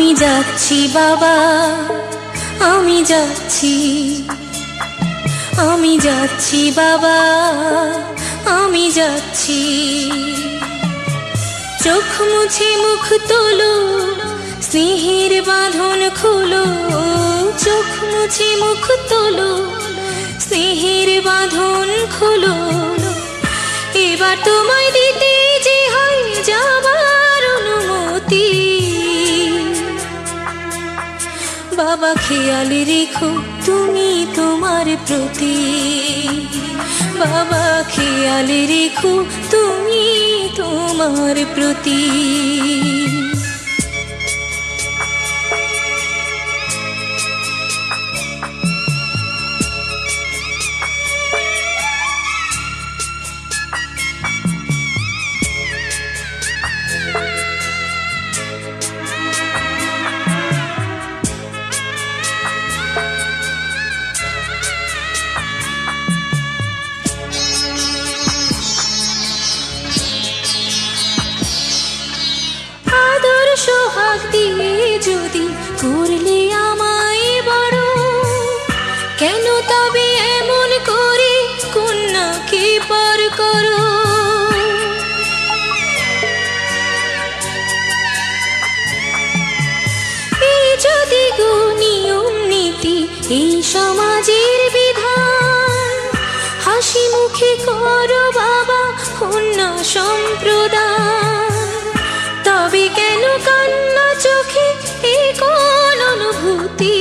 আমি যাচ্ছি বাবা, আমি যাচ্ছি, আমি যাচ্ছি বাবা, আমি যাচ্ছি। চোখ মুছে মুখ তোলো, স্নেহের বাঁধন খোলো। চোখ মুছে মুখ তোলো, স্নেহের বাঁধন খোলো। এবার তোমায় দিতে যে হয় যাবার অনুমতি। বাবা খেয়াল রেখো তুমি তোমার প্রতি। বাবা খেয়াল রেখো তুমি তোমার প্রতি। সোহাগ দিয়ে যদি করলে আমায় বড়, কেন তবে এমন করে কন্যাকে পর করো? এই যদি গো নিয়ম নীতি, এই সমাজের বিধান, হাসি মুখে করো বাবা কন্যা সম্প্রদান। তবে কেন কান্না চোখে এ কোন অনুভূতি?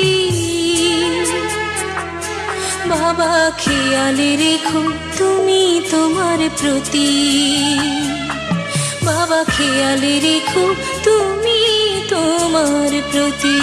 বাবা খেয়াল রেখো তুমি তোমার প্রতি। বাবা খেয়াল রেখো তুমি তোমার প্রতি।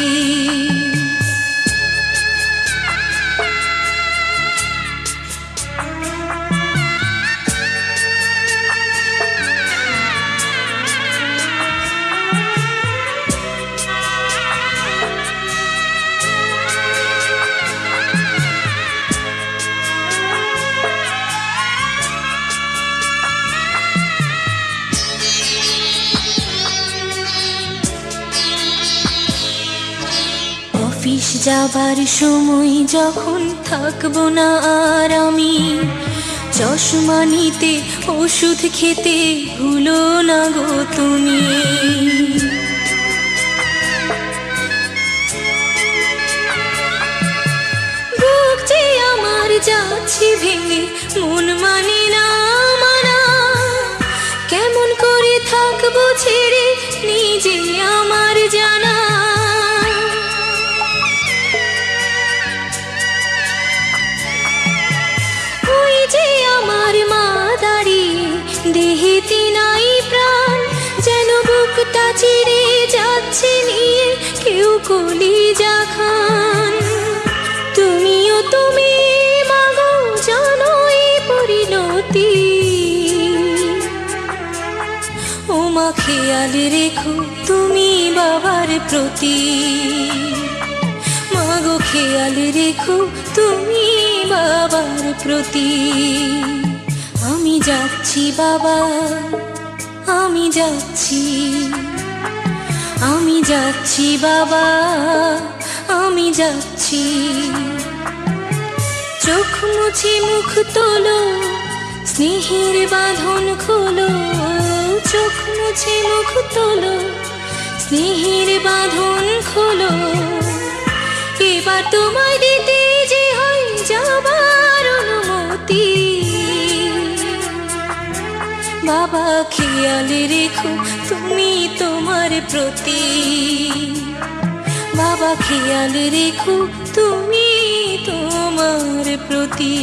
অফিস যাবার সময় যখন থাকবো না আর আমি, চশমা নিতে ওষুধ খেতে ভুলো না গো তুমি। বুক যে আমার যাচ্ছে ভেঙে, মন মানে না মানা। কেমন করে থাকবো ছেড়ে নিজে আমার জানা। দেহেতে নাই প্রাণ, যেন বুকটা চিড়ে যাচ্ছে নিয়ে কেউ কলিজা খান। তুমিও তুমি মাগো জানো এই পরিণতি। ও মা খেয়াল রেখো তুমি বাবার প্রতি। মাগো খেয়াল রেখো তুমি বাবার প্রতি। আমি যাচ্ছি বাবা, আমি যাচ্ছি, আমি যাচ্ছি বাবা, আমি যাচ্ছি। চোখ মুছে মুখ তোলো, স্নেহের বাঁধন খোলো। চোখ মুছে মুখ তোলো, স্নেহের বাঁধন খোলো। এবার তোমায় দিতে যে হয় যাবার অনুমতি। বাবা খেয়াল রেখো তুমি তোমার প্রতি। বাবা খেয়াল রেখো তুমি তোমার প্রতি।